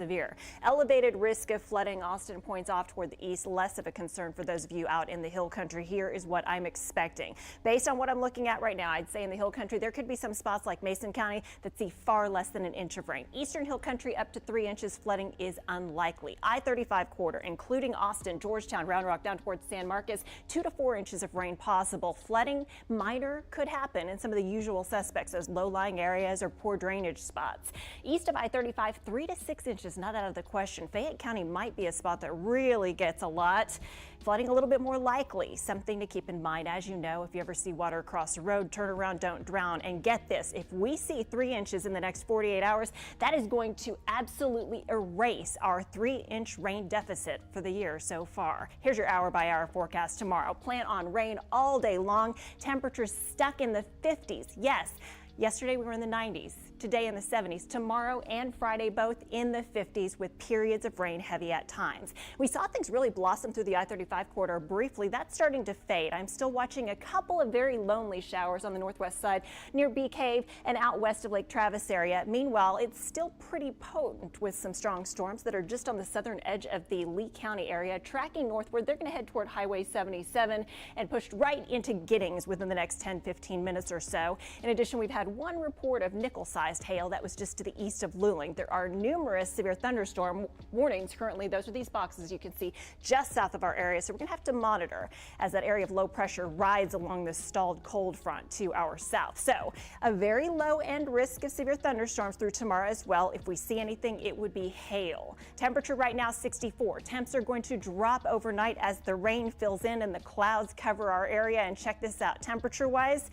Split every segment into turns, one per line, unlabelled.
severe. Elevated risk of flooding. Austin points off toward the east, less of a concern for those of you out in the hill country. Here is what I'm expecting. Based on what I'm looking at right now, I'd say in the hill country, there could be some spots like Mason County that see far less than an inch of rain. Eastern hill country up to 3 inches. Flooding is unlikely. I-35 corridor, including Austin, Georgetown, Round Rock, down towards San Marcos, 2 to 4 inches of rain possible. Flooding minor could happen in some of the usual suspects, those low-lying areas or poor drainage spots. East of I-35, 3 to 6 inches. Not out of the question. Fayette County might be a spot that really gets a lot. Flooding a little bit more likely. Something to keep in mind. As you know, if you ever see water across the road, turn around, don't drown. And get this, if we see 3 inches in the next 48 hours, that is going to absolutely erase our 3-inch rain deficit for the year so far. Here's your hour-by-hour forecast tomorrow. Plan on rain all day long. Temperatures stuck in the 50s. Yes. Yesterday we were in the 90s, today in the 70s, tomorrow and Friday both in the 50s with periods of rain heavy at times. We saw things really blossom through the I-35 corridor briefly. That's starting to fade. I'm still watching a couple of very lonely showers on the northwest side near Bee Cave and out west of Lake Travis area. Meanwhile, it's still pretty potent with some strong storms that are just on the southern edge of the Lee County area. Tracking northward, they're going to head toward Highway 77 and pushed right into Giddings within the next 10-15 minutes or so. In addition, we've had one report of nickel-sized hail that was just to the east of Luling. There are numerous severe thunderstorm warnings currently. Those are these boxes you can see just south of our area. So we're going to have to monitor as that area of low pressure rides along the stalled cold front to our south. So a very low end risk of severe thunderstorms through tomorrow as well. If we see anything, it would be hail. Temperature right now 64. Temps are going to drop overnight as the rain fills in and the clouds cover our area. And check this out, temperature wise,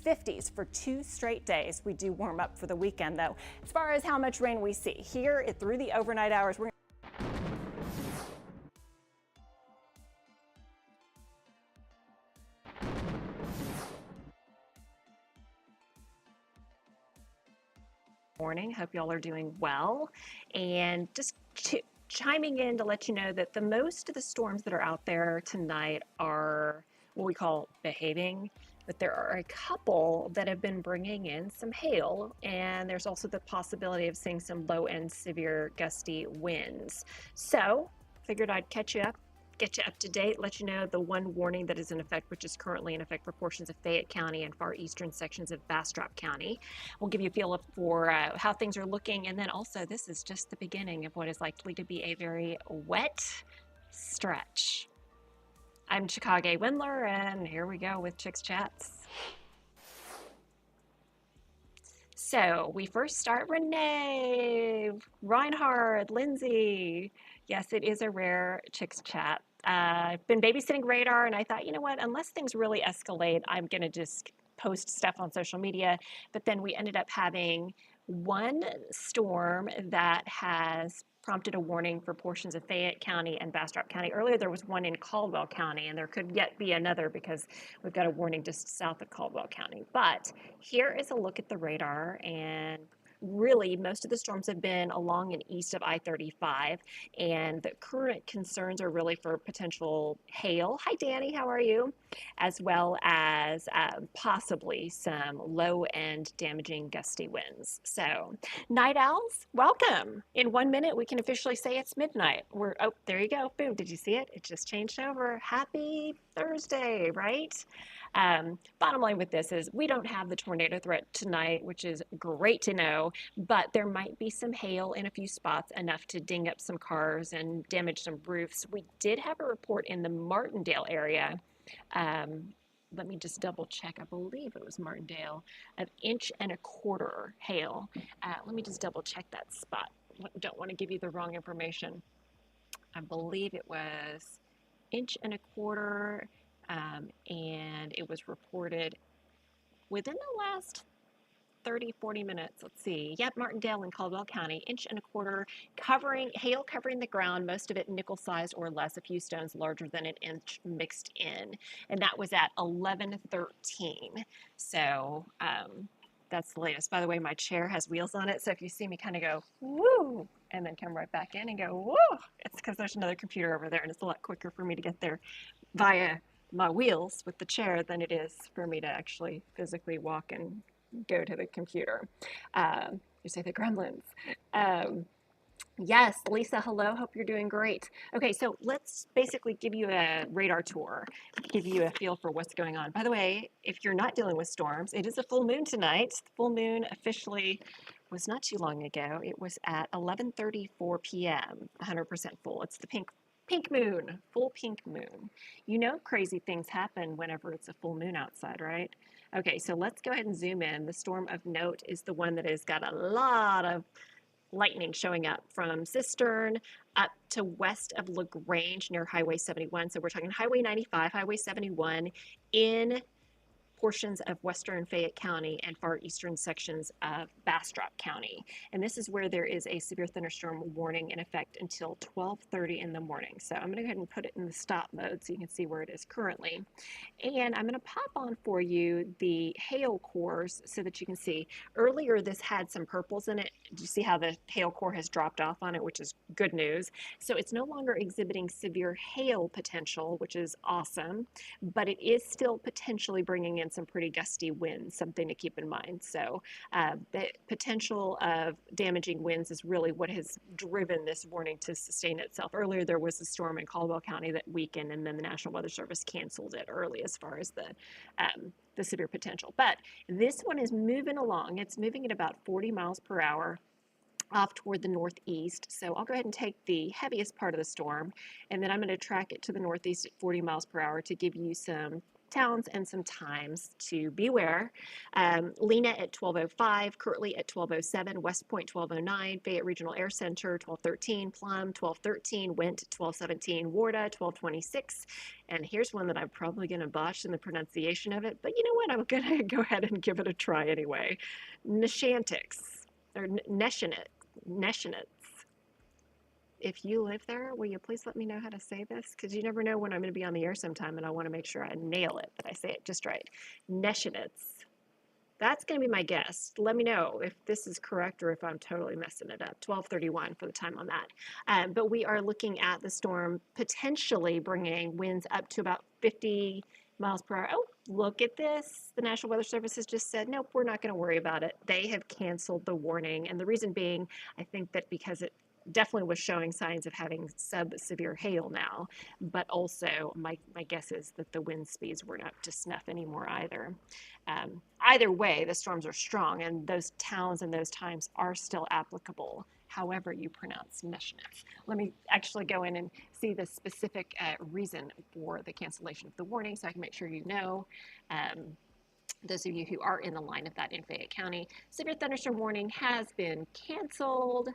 50s for 2 straight days. We do warm up for the weekend though. As far as how much rain we see here through the overnight hours, we're morning. Hope y'all are doing well. And just chiming in to let you know that the most of the storms that are out there tonight are what we call behaving, but there are a couple that have been bringing in some hail, and there's also the possibility of seeing some low-end severe gusty winds. So figured I'd catch you up, get you up to date, let you know the one warning that is in effect, which is currently in effect for portions of Fayette County and far eastern sections of Bastrop County. We'll give you a feel for how things are looking, and then also this is just the beginning of what is likely to be a very wet stretch. I'm Chicago Windler, and here we go with Chicks Chats. So we first start Renee, Reinhard, Lindsay. Yes, it is a rare Chicks Chat. I've been babysitting Radar, and I thought, you know what, unless things really escalate, I'm going to just post stuff on social media. But then we ended up having one storm that has prompted a warning for portions of Fayette County and Bastrop County. Earlier there was one in Caldwell County, and there could yet be another because we've got a warning just south of Caldwell County. But here is a look at the radar, and really most of the storms have been along and east of I-35, and the current concerns are really for potential hail. Hi Danny, how are you? As well as possibly some low-end damaging gusty winds. So night owls, welcome. In 1 minute we can officially say it's midnight. Oh, there you go, boom, did you see it? It just changed over. Happy Thursday, right? Bottom line with this is we don't have the tornado threat tonight, which is great to know, but there might be some hail in a few spots, enough to ding up some cars and damage some roofs. We did have a report in the Martindale area. Let me just double check. I believe it was Martindale, of 1.25 inches hail. Let me just double check that spot. Don't want to give you the wrong information. I believe it was 1.25 inches. And it was reported within the last 30-40 minutes. Let's see. Yep, Martindale and Caldwell County, 1.25 inches, hail covering the ground, most of it nickel-sized or less, a few stones larger than an inch mixed in. And that was at 11:13. So that's the latest. By the way, my chair has wheels on it, so if you see me kind of go, woo, and then come right back in and go, woo, it's because there's another computer over there, and it's a lot quicker for me to get there via my wheels with the chair than it is for me to actually physically walk and go to the computer. You say the gremlins. Yes, Lisa, hello. Hope you're doing great. Okay, so let's basically give you a radar tour, give you a feel for what's going on. By the way, if you're not dealing with storms, it is a full moon tonight. The full moon officially was not too long ago. It was at 11:34 p.m., 100% full. It's the pink moon, full pink moon. You know crazy things happen whenever it's a full moon outside, right? Okay, so let's go ahead and zoom in. The storm of note is the one that has got a lot of lightning showing up from Cistern up to west of LaGrange near Highway 71. So we're talking Highway 95, Highway 71 in portions of western Fayette County and far eastern sections of Bastrop County. And this is where there is a severe thunderstorm warning in effect until 12:30 in the morning. So I'm going to go ahead and put it in the stop mode so you can see where it is currently. And I'm going to pop on for you the hail cores so that you can see. Earlier, this had some purples in it. Do you see how the hail core has dropped off on it, which is good news? So it's no longer exhibiting severe hail potential, which is awesome, but it is still potentially bringing in some pretty gusty winds, something to keep in mind. So the potential of damaging winds is really what has driven this warning to sustain itself. Earlier, there was a storm in Caldwell County that weakened, and then the National Weather Service canceled it early as far as the severe potential. But this one is moving along. It's moving at about 40 miles per hour off toward the northeast. So I'll go ahead and take the heaviest part of the storm, and then I'm going to track it to the northeast at 40 miles per hour to give you some towns and some times to beware. Lena at 12:05, Kirtley at 12:07, West Point 12:09, Fayette Regional Air Center 12:13, Plum 12:13, Went 12:17, Warda 12:26, and here's one that I'm probably going to botch in the pronunciation of it, but you know what? I'm going to go ahead and give it a try anyway. Neshantix, or Neshinitz. If you live there, will you please let me know how to say this? Because you never know when I'm going to be on the air sometime, and I want to make sure I nail it, that I say it just right. Neshinitz. That's going to be my guess. Let me know if this is correct or if I'm totally messing it up. 12:31 for the time on that. But we are looking at the storm potentially bringing winds up to about 50 miles per hour. Oh, look at this. The National Weather Service has just said, nope, we're not going to worry about it. They have canceled the warning. And the reason being, I think that because it definitely was showing signs of having sub-severe hail now, but also my guess is that the wind speeds weren't up to snuff anymore either. Either way, the storms are strong, and those towns and those times are still applicable, however you pronounce Neshnitz. Let me actually go in and see the specific reason for the cancellation of the warning so I can make sure you know. Those of you who are in the line of that in Fayette County, severe thunderstorm warning has been canceled.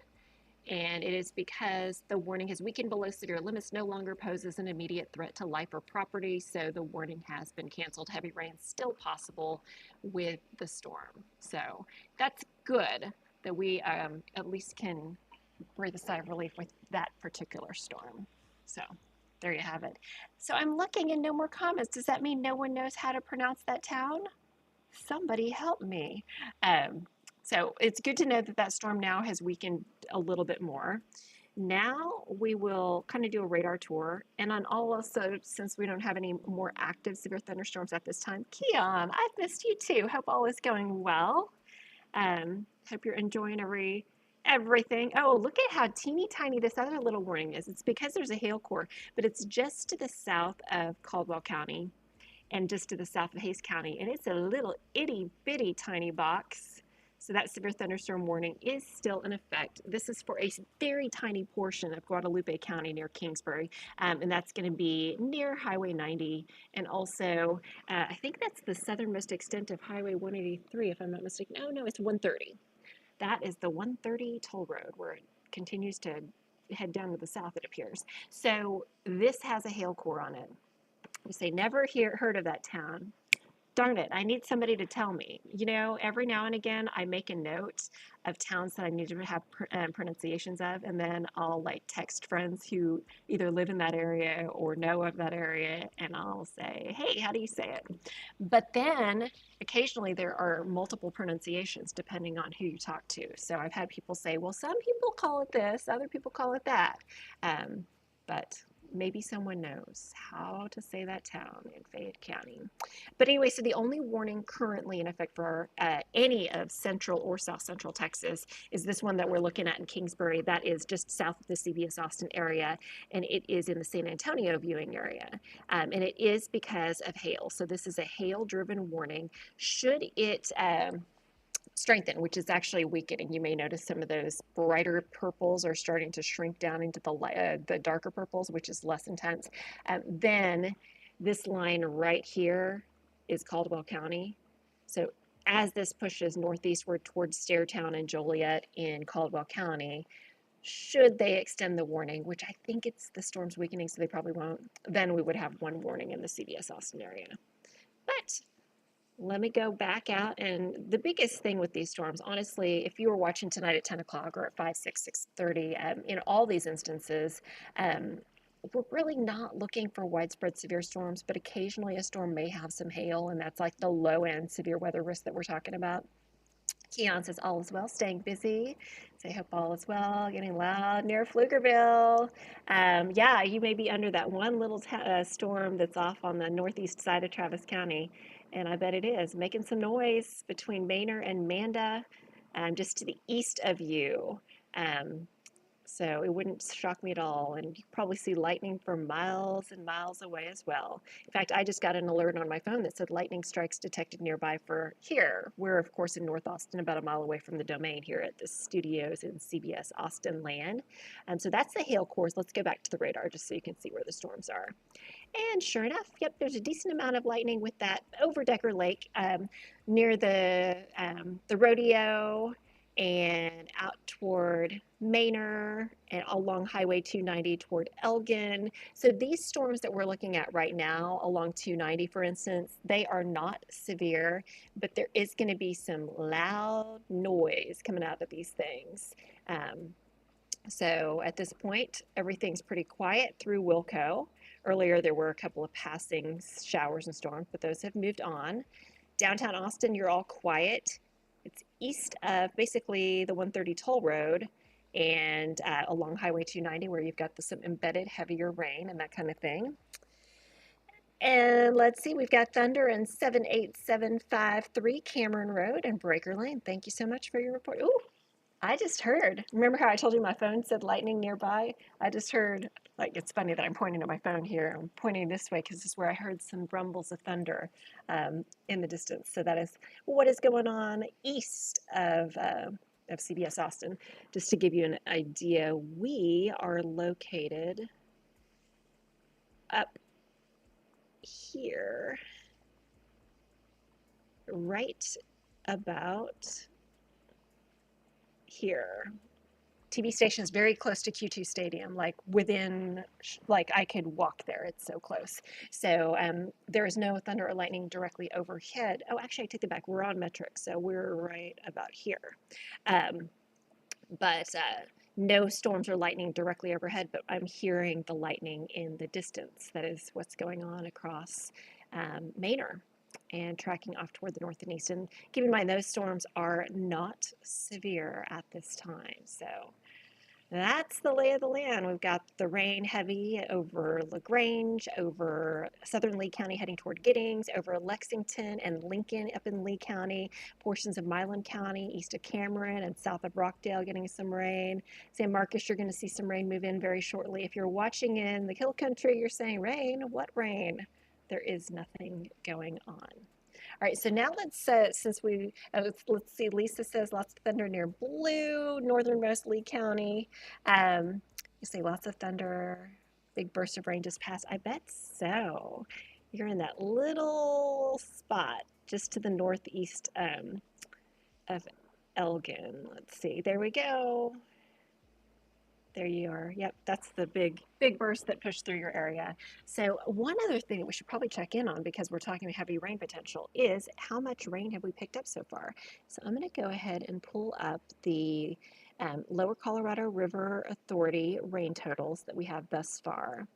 And it is because the warning has weakened below severe limits, no longer poses an immediate threat to life or property, so the warning has been canceled. Heavy rain still possible with the storm. So that's good that we at least can breathe a sigh of relief with that particular storm. So there you have it. So I'm looking and no more comments. Does that mean no one knows how to pronounce that town? Somebody help me. So it's good to know that that storm now has weakened a little bit more. Now we will kind of do a radar tour, and on also, since we don't have any more active severe thunderstorms at this time, Keon, I've missed you too. Hope all is going well. Hope you're enjoying everything. Oh, look at how teeny tiny this other little warning is. It's because there's a hail core, but it's just to the south of Caldwell County and just to the south of Hays County, and it's a little itty bitty tiny box. So that severe thunderstorm warning is still in effect. This is for a very tiny portion of Guadalupe County near Kingsbury, and that's going to be near Highway 90, and also I think that's the southernmost extent of Highway 183, if I'm not mistaken. No, it's 130. That is the 130 toll road where it continues to head down to the south, it appears. So this has a hail core on it. You say, never heard of that town. Darn it, I need somebody to tell me. You know, every now and again, I make a note of towns that I need to have pronunciations of, and then I'll like text friends who either live in that area or know of that area, and I'll say, hey, how do you say it? But then occasionally there are multiple pronunciations depending on who you talk to. So I've had people say, well, some people call it this, other people call it that. But
maybe someone knows how to say that town in Fayette County. But anyway, so the only warning currently in effect for any of central or south central Texas is this one that we're looking at in Kingsbury. That is just south of the CBS Austin area, and it is in the San Antonio viewing area. And it is because of hail. So this is a hail driven warning. Should it strengthen, which is actually weakening. You may notice some of those brighter purples are starting to shrink down into the darker purples, which is less intense. Then this line right here is Caldwell County. So as this pushes northeastward towards Stairtown and Joliet in Caldwell County, should they extend the warning, which I think it's the storm's weakening, so they probably won't, then we would have one warning in the CBS Austin area. But let me go back out. And the biggest thing with these storms, honestly, if you were watching tonight at 10 o'clock or at 5, 6, 6:30, in all these instances, um, we're really not looking for widespread severe storms, but occasionally a storm may have some hail, and that's like the low end severe weather risk that we're talking about. Keon says all is well, staying busy. Say hope all is well, getting loud near Pflugerville. Yeah, you may be under that one little storm that's off on the northeast side of Travis County, and I bet it is making some noise between Manor and Manda, just to the east of you. Um, so it wouldn't shock me at all. And you probably see lightning for miles and miles away as well. In fact, I just got an alert on my phone that said lightning strikes detected nearby for here. We're, of course, in North Austin, about a mile away from the domain here at the studios in CBS Austin land. So that's the hail cores. Let's go back to the radar just so you can see where the storms are. And sure enough, yep, there's a decent amount of lightning with that over Decker Lake near the rodeo and out toward Manor and along Highway 290 toward Elgin. So these storms that we're looking at right now along 290, for instance, they are not severe, but there is going to be some loud noise coming out of these things. So at this point, everything's pretty quiet through Wilco. Earlier, there were a couple of passing showers and storms, but those have moved on. Downtown Austin, you're all quiet. It's east of basically the 130 toll road and along Highway 290 where you've got some embedded heavier rain and that kind of thing. And let's see, we've got thunder in 78753 Cameron Road and Breaker Lane. Thank you so much for your report. Ooh, I just heard. Remember how I told you my phone said lightning nearby? I just heard, like, it's funny that I'm pointing at my phone here. I'm pointing this way because this is where I heard some rumbles of thunder in the distance. So that is what is going on east of CBS Austin. Just to give you an idea, we are located up here, right about here. TV station is very close to Q2 Stadium, like within, like I could walk there. It's so close. So there is no thunder or lightning directly overhead. Oh, actually, I take it back. We're on metric, so we're right about here. Um, but no storms or lightning directly overhead, but I'm hearing the lightning in the distance. That is what's going on across Manor and tracking off toward the north and east. And keep in mind, those storms are not severe at this time. So that's the lay of the land. We've got the rain heavy over LaGrange, over southern Lee County heading toward Giddings, over Lexington and Lincoln up in Lee County, portions of Milam County, east of Cameron and south of Rockdale getting some rain. San Marcos, you're going to see some rain move in very shortly. If you're watching in the Hill Country, you're saying, rain? What rain? There is nothing going on. All right, so now since let's see, Lisa says lots of thunder near Blue, northernmost Lee County. You say lots of thunder, big burst of rain just passed. I bet so. You're in that little spot just to the northeast of Elgin. Let's see, there we go. There you are. Yep, that's the big burst that pushed through your area. So one other thing that we should probably check in on because we're talking heavy rain potential is how much rain have we picked up so far? So I'm going to go ahead and pull up the Lower Colorado River Authority rain totals that we have thus far.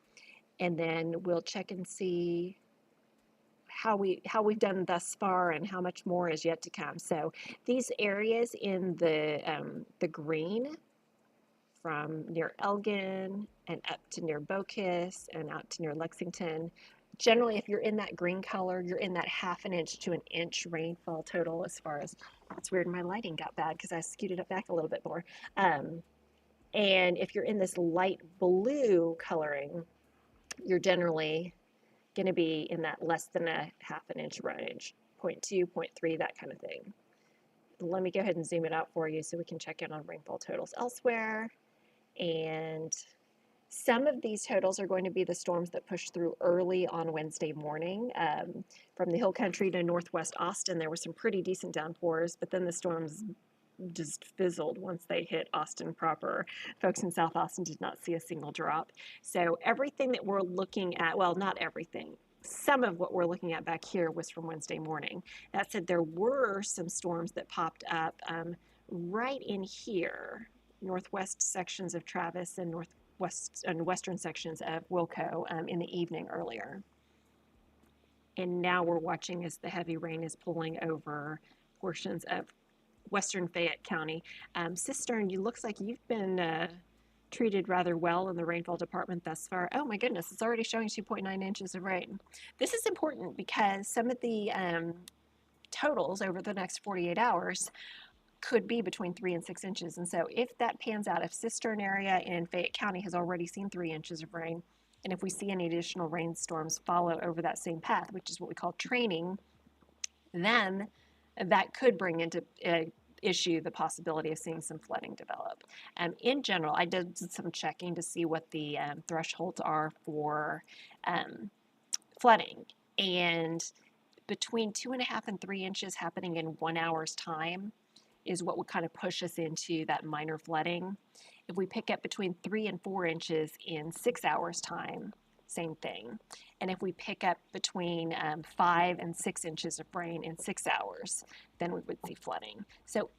And then we'll check and see how we've done thus far and how much more is yet to come. So these areas in the green from near Elgin and up to near Bocas and out to near Lexington. Generally, if you're in that green color, you're in that half an inch to an inch rainfall total as far as, that's weird, my lighting got bad because I scooted it back a little bit more. And if you're in this light blue coloring, you're generally going to be in that less than a half an inch range, 0.2, 0.3, that kind of thing. Let me go ahead and zoom it out for you so we can check in on rainfall totals elsewhere. And some of these totals are going to be the storms that push through early on Wednesday morning. From the hill country to northwest Austin, there were some pretty decent downpours, but then the storms just fizzled once they hit Austin proper. Folks in South Austin did not see a single drop. So everything that we're looking at, well, not everything, some of what we're looking at back here was from Wednesday morning. That said, there were some storms that popped up right in here, northwest sections of Travis and northwest and western sections of Wilco in the evening earlier. And now we're watching as the heavy rain is pulling over portions of western Fayette County. Cistern, you looks like you've been treated rather well in the rainfall department thus far. Oh my goodness, it's already showing 2.9 inches of rain. This is important because some of the totals over the next 48 hours could be between 3 and 6 inches. And so if that pans out, if Cistern area in Fayette County has already seen 3 inches of rain, and if we see any additional rainstorms follow over that same path, which is what we call training, then that could bring into issue the possibility of seeing some flooding develop. In general, I did some checking to see what the thresholds are for flooding, and between 2.5 and 3 inches happening in 1 hour's time is what would kind of push us into that minor flooding. If we pick up between 3 and 4 inches in 6 hours time, same thing. And if we pick up between 5 and 6 inches of rain in 6 hours, then we would see flooding. So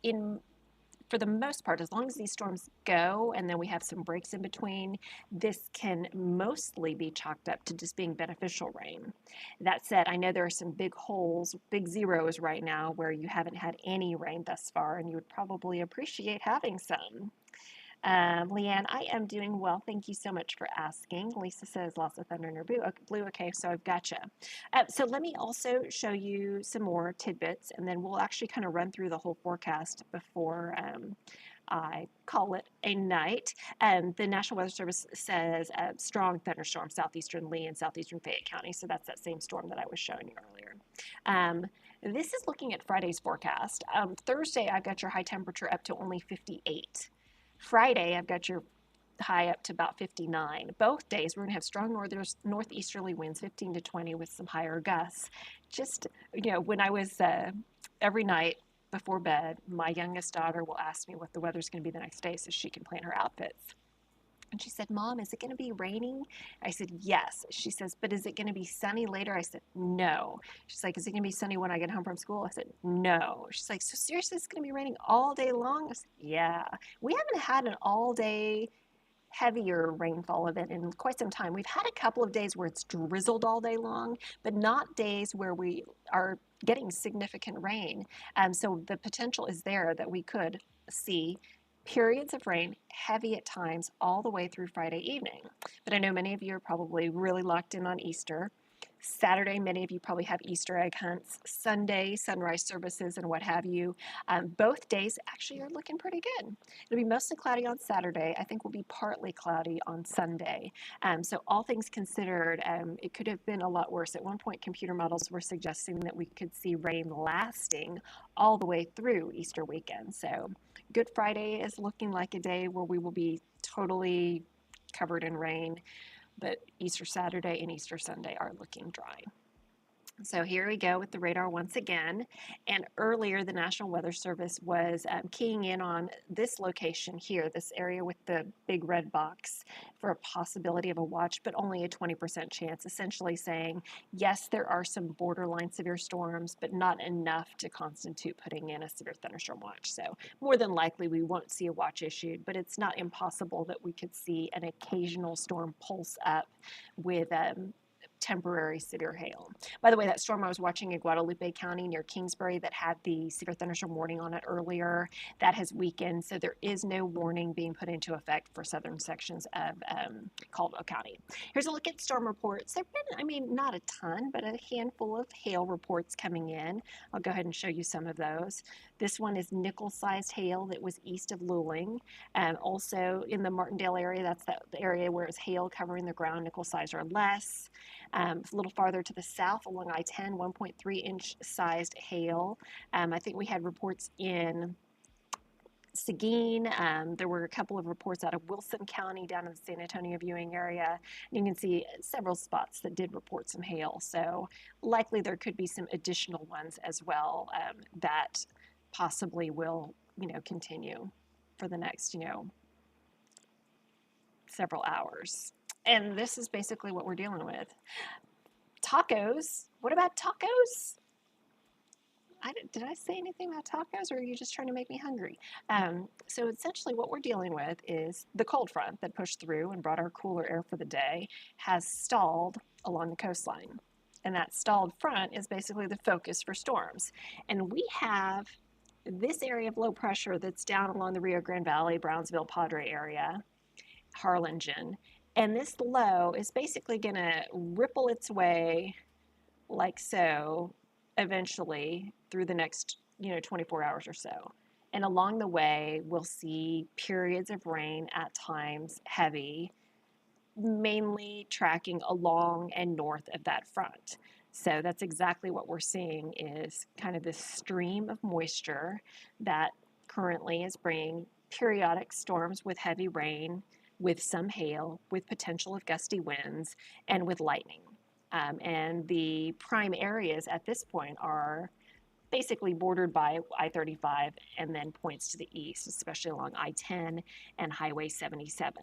for the most part, as long as these storms go and then we have some breaks in between, this can mostly be chalked up to just being beneficial rain. That said, I know there are some big holes, big zeros right now where you haven't had any rain thus far, and you would probably appreciate having some. Leanne, I am doing well. Thank you so much for asking. Lisa says lots of thunder in her blue. Okay, so I've got you. So let me also show you some more tidbits, and then we'll actually kind of run through the whole forecast before I call it a night. The National Weather Service says strong thunderstorm, southeastern Lee and southeastern Fayette County. So that's that same storm that I was showing you earlier. This is looking at Friday's forecast. Thursday, I've got your high temperature up to only 58. Friday, I've got your high up to about 59. Both days, we're going to have strong northeasterly winds, 15 to 20, with some higher gusts. Just, when I was every night before bed, my youngest daughter will ask me what the weather's going to be the next day so she can plan her outfits. And she said, Mom, is it going to be raining? I said, yes. She says, but is it going to be sunny later? I said, no. She's like, is it going to be sunny when I get home from school? I said, no. She's like, so seriously, it's going to be raining all day long? I said, yeah. We haven't had an all-day heavier rainfall event in quite some time. We've had a couple of days where it's drizzled all day long, but not days where we are getting significant rain. So the potential is there that we could see periods of rain, heavy at times, all the way through Friday evening. But I know many of you are probably really locked in on Easter. Saturday, many of you probably have Easter egg hunts. Sunday, sunrise services and what have you. Both days actually are looking pretty good. It'll be mostly cloudy on Saturday. I think will be partly cloudy on Sunday. So all things considered, it could have been a lot worse. At one point, computer models were suggesting that we could see rain lasting all the way through Easter weekend. So Good Friday is looking like a day where we will be totally covered in rain, but Easter Saturday and Easter Sunday are looking dry. So here we go with the radar once again. And earlier, the National Weather Service was keying in on this location here, this area with the big red box, for a possibility of a watch, but only a 20% chance, essentially saying, yes, there are some borderline severe storms, but not enough to constitute putting in a severe thunderstorm watch. So more than likely, we won't see a watch issued, but it's not impossible that we could see an occasional storm pulse up with temporary severe hail. By the way, that storm I was watching in Guadalupe County near Kingsbury that had the severe thunderstorm warning on it earlier, that has weakened, so there is no warning being put into effect for southern sections of Caldwell County. Here's a look at storm reports. There have been, I mean, not a ton, but a handful of hail reports coming in. I'll go ahead and show you some of those. This one is nickel-sized hail that was east of Luling. Also in the Martindale area, that's the area where it's hail covering the ground, nickel-sized or less. A little farther to the south along I-10, 1.3-inch sized hail. I think we had reports in Seguin. There were a couple of reports out of Wilson County down in the San Antonio viewing area. And you can see several spots that did report some hail. So likely there could be some additional ones as well that possibly will, continue for the next, several hours. And this is basically what we're dealing with. Tacos. What about tacos? Did I say anything about tacos, or are you just trying to make me hungry? So essentially what we're dealing with is the cold front that pushed through and brought our cooler air for the day has stalled along the coastline. And that stalled front is basically the focus for storms. And we have this area of low pressure that's down along the Rio Grande Valley, Brownsville, Padre area, Harlingen. And this low is basically going to ripple its way like so eventually through the next 24 hours or so. And along the way, we'll see periods of rain, at times heavy, mainly tracking along and north of that front. So that's exactly what we're seeing, is kind of this stream of moisture that currently is bringing periodic storms with heavy rain, with some hail, with potential of gusty winds, and with lightning. And the prime areas at this point are basically bordered by I-35 and then points to the east, especially along I-10 and Highway 77.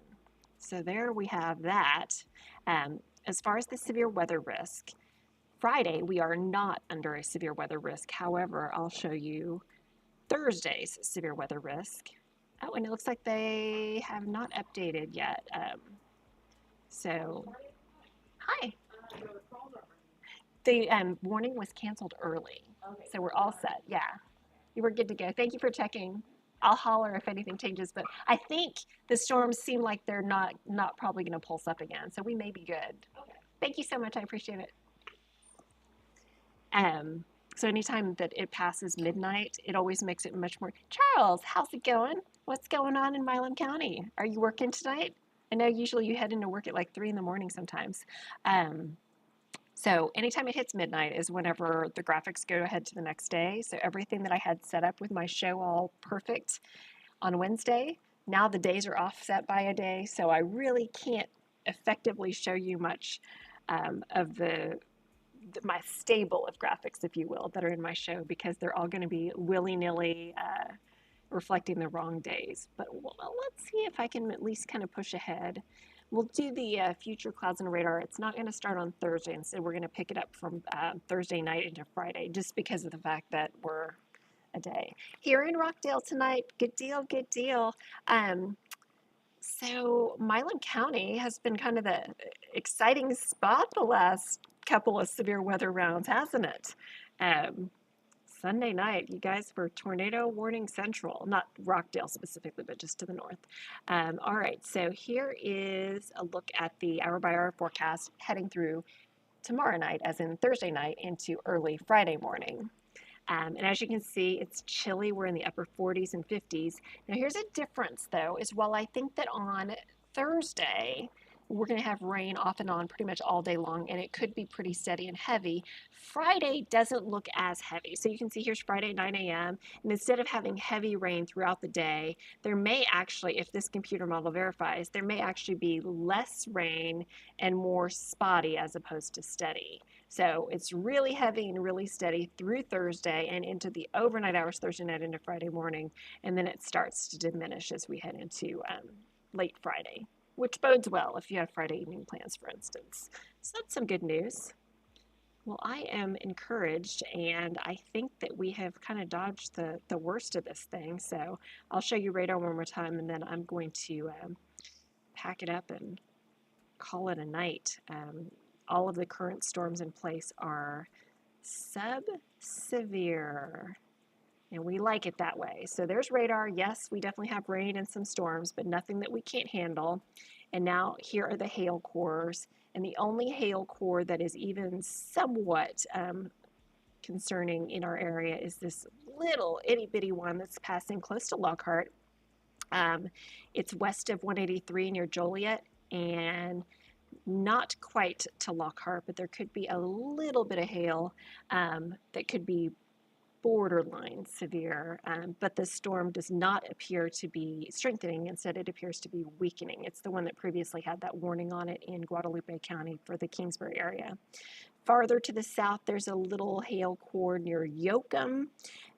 So there we have that. As far as the severe weather risk, Friday we are not under a severe weather risk. However, I'll show you Thursday's severe weather risk. Oh, and it looks like they have not updated yet. So, hi. The warning was canceled early, so we're all set. Yeah, you were good to go. Thank you for checking. I'll holler if anything changes, but I think the storms seem like they're not probably going to pulse up again, so we may be good. Thank you so much. I appreciate it. So anytime that it passes midnight, it always makes it much more. Charles, how's it going? What's going on in Milam County? Are you working tonight? I know usually you head into work at like 3 in the morning sometimes. So anytime it hits midnight is whenever the graphics go ahead to the next day. So everything that I had set up with my show all perfect on Wednesday, now the days are offset by a day. So I really can't effectively show you much of my stable of graphics, if you will, that are in my show, because they're all going to be willy-nilly reflecting the wrong days. But let's see if I can at least kind of push ahead. We'll do the future clouds and radar. It's not going to start on Thursday, and so we're going to pick it up from Thursday night into Friday, just because of the fact that we're a day. Here in Rockdale tonight, good deal, good deal. So Milam County has been kind of the exciting spot the last couple of severe weather rounds, hasn't it? Sunday night, you guys, for tornado warning central, not Rockdale specifically, but just to the north. All right, so here is a look at the hour-by-hour forecast heading through tomorrow night, as in Thursday night, into early Friday morning. And as you can see, it's chilly. We're in the upper 40s and 50s. Now, here's a difference, though, is while I think that on Thursday, we're going to have rain off and on pretty much all day long, and it could be pretty steady and heavy. Friday doesn't look as heavy. So you can see here's Friday, 9 a.m., and instead of having heavy rain throughout the day, there may actually, if this computer model verifies, there may actually be less rain and more spotty as opposed to steady. So it's really heavy and really steady through Thursday and into the overnight hours, Thursday night into Friday morning, and then it starts to diminish as we head into late Friday, which bodes well if you have Friday evening plans, for instance. So that's some good news. Well, I am encouraged, and I think that we have kind of dodged the worst of this thing. So I'll show you radar one more time, and then I'm going to pack it up and call it a night. all of the current storms in place are sub-severe. And we like it that way. So there's radar. Yes, we definitely have rain and some storms, but nothing that we can't handle. And now here are the hail cores. And the only hail core that is even somewhat concerning in our area is this little itty bitty one that's passing close to Lockhart. It's west of 183 near Joliet and not quite to Lockhart, but there could be a little bit of hail that could be borderline severe, but the storm does not appear to be strengthening. Instead, it appears to be weakening. It's the one that previously had that warning on it in Guadalupe County for the Kingsbury area. Farther to the south, there's a little hail core near Yoakum.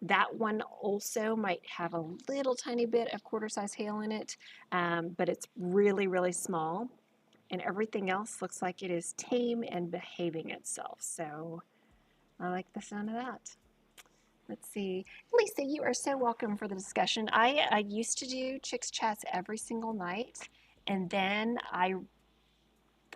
That one also might have a little tiny bit of quarter-size hail in it, but it's really, really small. And everything else looks like it is tame and behaving itself. So I like the sound of that. Let's see. Lisa, you are so welcome for the discussion. I used to do Chicks Chats every single night, and then I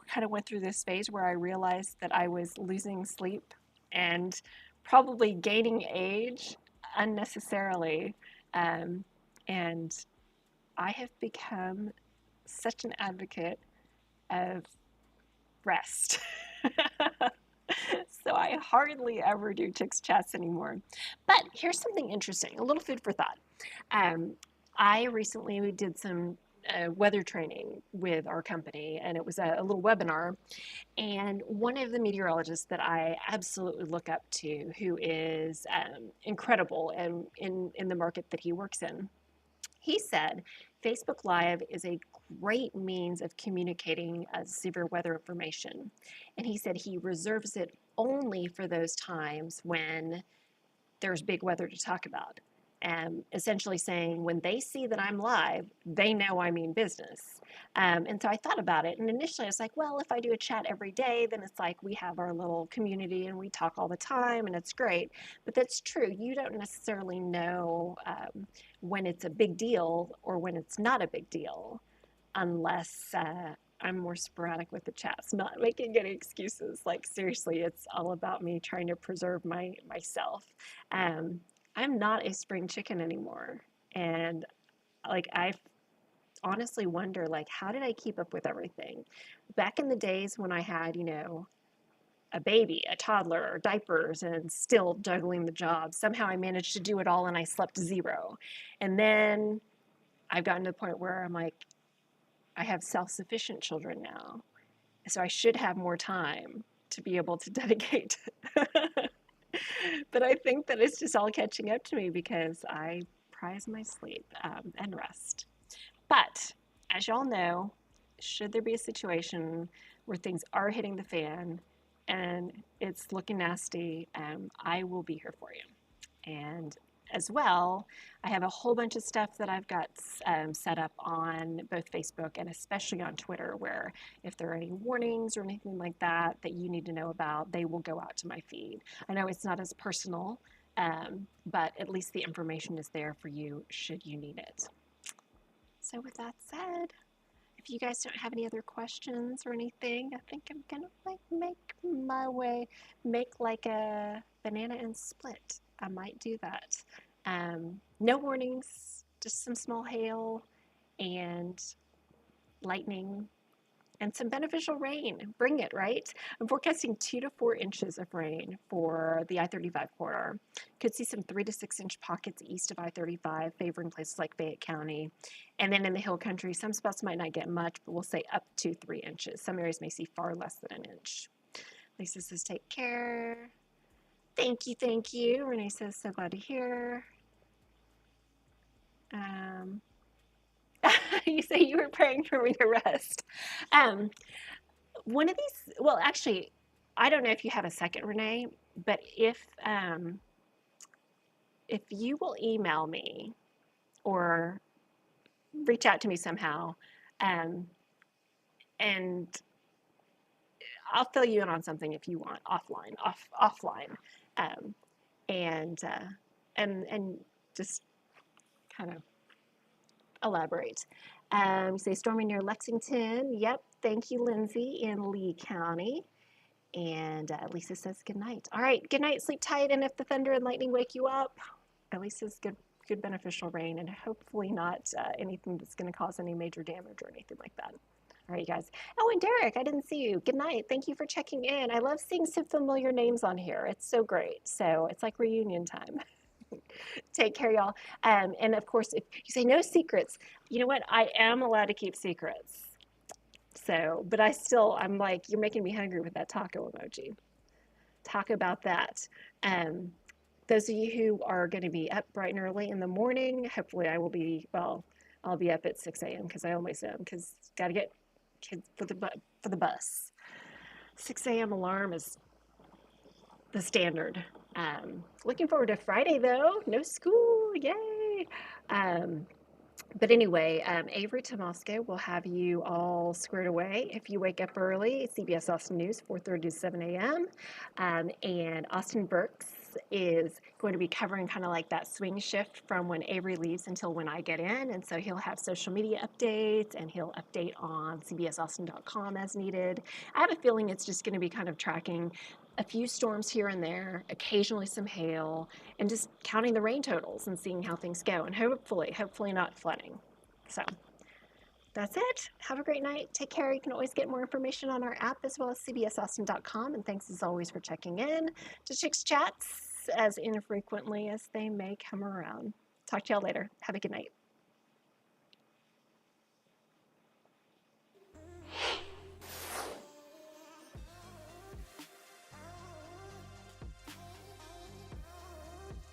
kind of went through this phase where I realized that I was losing sleep and probably gaining age unnecessarily. And I have become such an advocate of rest. So I hardly ever do Chicks Chats anymore. But here's something interesting, a little food for thought. I recently did some weather training with our company, and it was a little webinar. And one of the meteorologists that I absolutely look up to, who is incredible and in the market that he works in, he said Facebook Live is a great means of communicating severe weather information. And he said he reserves it only for those times when there's big weather to talk about. Essentially saying when they see that I'm live, they know I mean business. And so I thought about it. And initially I was like, well, if I do a chat every day, then it's like we have our little community and we talk all the time and it's great. But that's true. You don't necessarily know when it's a big deal or when it's not a big deal unless I'm more sporadic with the chats, not making any excuses. Like seriously, it's all about me trying to preserve myself. I'm not a spring chicken anymore, and like I honestly wonder, like, how did I keep up with everything? Back in the days when I had, a baby, a toddler, or diapers, and still juggling the job, somehow I managed to do it all, and I slept zero. And then I've gotten to the point where I'm like, I have self-sufficient children now, so I should have more time to be able to dedicate. But I think that it's just all catching up to me because I prize my sleep and rest. But as y'all know, should there be a situation where things are hitting the fan and it's looking nasty, I will be here for you. And as well, I have a whole bunch of stuff that I've got set up on both Facebook and especially on Twitter, where if there are any warnings or anything like that that you need to know about, they will go out to my feed. I know it's not as personal, but at least the information is there for you should you need it. So with that said, if you guys don't have any other questions or anything, I think I'm gonna make like a banana and split. I might do that. No warnings, just some small hail and lightning and some beneficial rain. Bring it, right? I'm forecasting 2 to 4 inches of rain for the I-35 corridor. Could see some 3 to 6 inch pockets east of I-35, favoring places like Fayette County. And then in the hill country, some spots might not get much, but we'll say up to 3 inches. Some areas may see far less than an inch. Lisa says, take care. Thank you, thank you. Renee says, so glad to hear. You say you were praying for me to rest. One of these, well, actually, I don't know if you have a second, Renee, but if you will email me or reach out to me somehow, and I'll fill you in on something if you want offline, and just kind of elaborate. Say storming near Lexington. Yep, thank you, Lindsay, in Lee County. And Lisa says good night. All right, good night, sleep tight. And if the thunder and lightning wake you up, at least it's good beneficial rain, and hopefully not anything that's going to cause any major damage or anything like that. All right, you guys. Oh, and Derek, I didn't see you. Good night. Thank you for checking in. I love seeing some familiar names on here. It's so great. So it's like reunion time. Take care, y'all. And of course, if you say no secrets, you know what? I am allowed to keep secrets. So, but I'm like, you're making me hungry with that taco emoji. Talk about that. Um, those of you who are going to be up bright and early in the morning, hopefully I will be, well, I'll be up at 6 a.m. because I always am because got to get kids for the bus. 6 a.m. alarm is the standard. Looking forward to Friday though. No school. Yay. Um, but anyway, Avery Tomasco will have you all squared away if you wake up early. CBS Austin News, 4:30 to 7 a.m. And Austin Burks is going to be covering kind of like that swing shift from when Avery leaves until when I get in. And so he'll have social media updates and he'll update on cbsaustin.com as needed. I have a feeling it's just going to be kind of tracking a few storms here and there, occasionally some hail, and just counting the rain totals and seeing how things go. And hopefully not flooding. So that's it. Have a great night. Take care. You can always get more information on our app as well as cbsaustin.com. And thanks as always for checking in to Chicks Chats as infrequently as they may come around. Talk to y'all later. Have a good night.